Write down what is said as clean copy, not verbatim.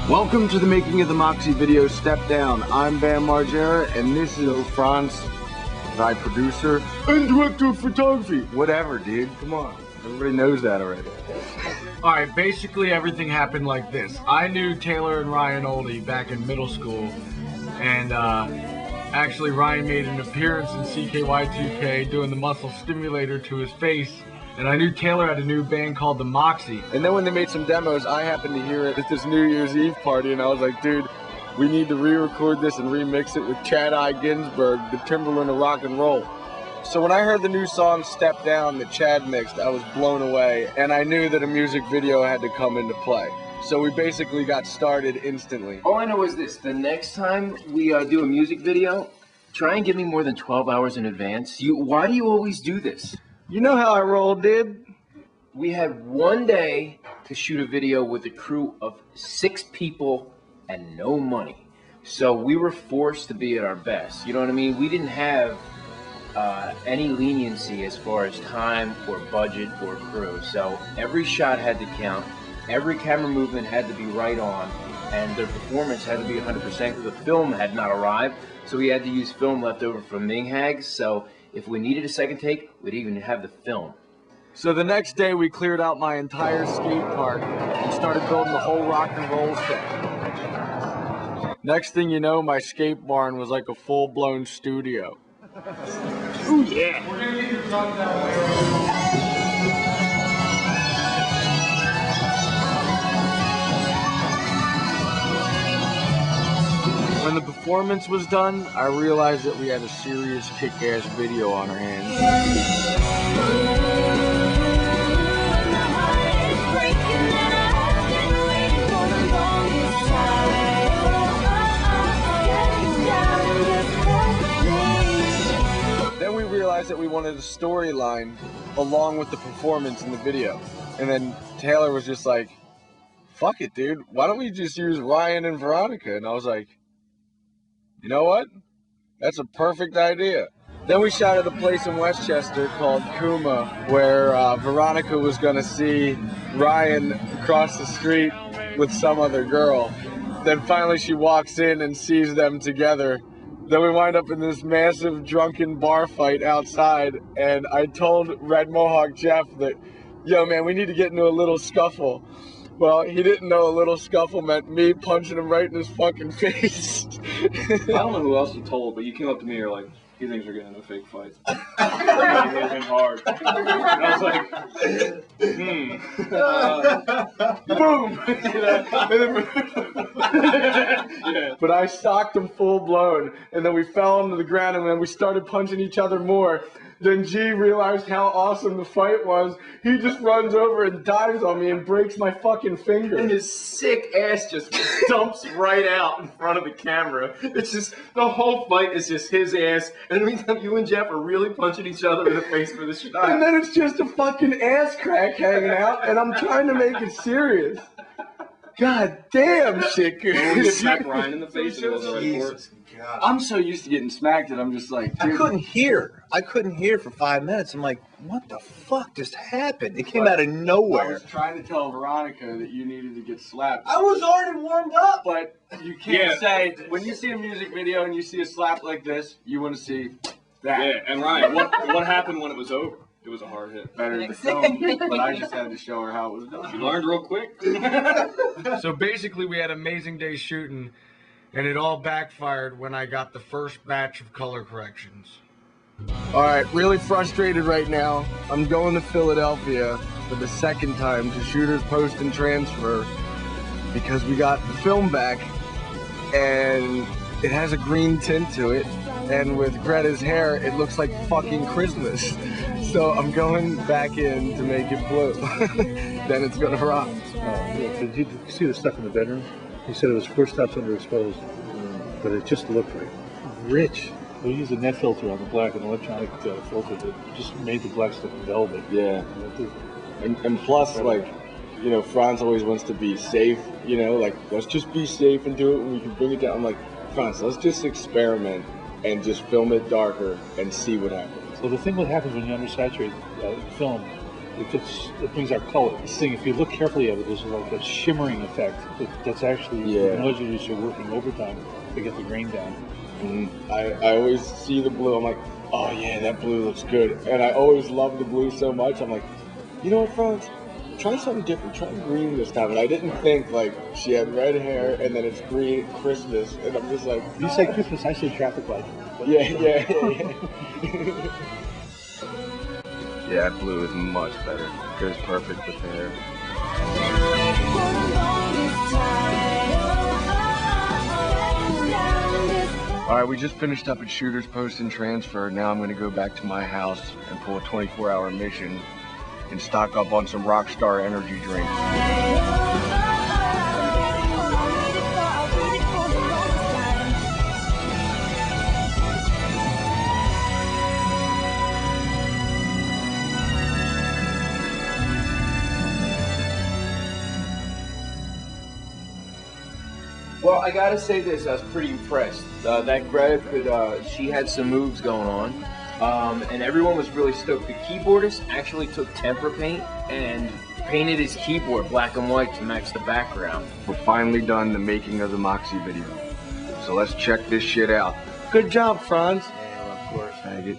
Welcome to the making of the Moxy video Step Down. I'm Bam Margera, and this is Franz, my producer and director of photography. Whatever, dude. Come on. Everybody knows that already. Alright, basically everything happened like this. I knew Taylor and Ryan Oldie back in middle school, and actually Ryan made an appearance in CKY2K doing the muscle stimulator to his face. And I knew Taylor had a new band called the Moxy. And then when they made some demos, I happened to hear it at this New Year's Eve party, and I was like, dude, we need to re-record this and remix it with Chad I. Ginsberg, the Timberland of rock and roll. So when I heard the new song Step Down that Chad mixed, I was blown away, and I knew that a music video had to come into play. So we basically got started instantly. All I know is this: the next time we do a music video, try and give me more than 12 hours in advance. Why do you always do this? You know how I roll, dude. We had one day to shoot a video with a crew of 6 people and no money. So we were forced to be at our best. You know what I mean? We didn't have any leniency as far as time or budget or crew. So every shot had to count. Every camera movement had to be right on. And their performance had to be 100% because the film had not arrived. So we had to use film left over from Ming Hags. So if we needed a second take, we'd even have the film. So the next day we cleared out my entire skate park and started building the whole rock and roll set. Next thing you know, my skate barn was like a full-blown studio. Ooh, yeah. We're gonna get your truck that way. When the performance was done, I realized that we had a serious kick-ass video on our hands. Then we realized that we wanted a storyline along with the performance in the video. And then Taylor was just like, fuck it, dude. Why don't we just use Ryan and Veronica? And I was like, you know what? That's a perfect idea. Then we shot at a place in Westchester called Kuma, where Veronica was gonna see Ryan across the street with some other girl. Then finally she walks in and sees them together. Then we wind up in this massive drunken bar fight outside, and I told Red Mohawk Jeff that, yo man, we need to get into a little scuffle. Well, he didn't know a little scuffle meant me punching him right in his fucking face. I don't know who else you told, but you came up to me and you're like, he thinks we're getting into a fake fight. You're moving hard. And I was like, boom! Yeah. But I socked him full blown, and then we fell onto the ground, and then we started punching each other more. Then G realized how awesome the fight was. He just runs over and dives on me and breaks my fucking finger. And his sick ass just dumps right out in front of the camera. It's just, the whole fight is just his ass. And in the meantime, you and Jeff are really punching each other in the face for the shot. And then it's just a fucking ass crack hanging out, and I'm trying to make it serious. God damn, shit, You get smacked Ryan in the face. Jesus God. I'm so used to getting smacked that I'm just like, dude. I couldn't hear for 5 minutes. I'm like, what the fuck just happened? It came out of I nowhere. was trying to tell Veronica that you needed to get slapped. I was already warmed up. But you can't say, when you see a music video and you see a slap like this, you want to see that. Yeah, and Ryan, what happened when it was over? It was a hard hit. Better than the film, but I just had to show her how it was done. You learned real quick. So basically we had amazing days shooting, and it all backfired when I got the first batch of color corrections. Alright, really frustrated right now. I'm going to Philadelphia for the second time to shooters post and transfer because we got the film back and it has a green tint to it, and with Greta's hair it looks like fucking Christmas. So I'm going back in to make it blue. Then it's gonna rock. Did you see the stuff in the bedroom? He said it was 4 stops underexposed, but it just looked like rich. We used a net filter on the black, an electronic filter that just made the black stuff velvet. Yeah. And plus, like, you know, Franz always wants to be safe, you know, like, let's just be safe and do it when we can bring it down. I'm like, Franz, let's just experiment and just film it darker and see what happens. So the thing that happens when you undersaturate film it brings out color. This thing, if you look carefully at it, there's like a shimmering effect. That's actually the noise reducer working overtime to get the grain down. I always see the blue. I'm like, oh yeah, that blue looks good. And I always love the blue so much. I'm like, you know what, Franz? Try something different. Try green this time. And I didn't think like she had red hair and then it's green Christmas. And I'm just like, You say Christmas, I say traffic light. yeah. Yeah, that blue is much better. Goes perfect with the hair. Alright, we just finished up at Shooter's Post and transfer. Now I'm going to go back to my house and pull a 24-hour mission and stock up on some Rockstar energy drinks. Well, I gotta say this, I was pretty impressed. That Greta she had some moves going on, and everyone was really stoked. The keyboardist actually took tempera paint and painted his keyboard black and white to match the background. We're finally done the making of the Moxy video. So let's check this shit out. Good job, Franz. Yeah, of course. Faggot.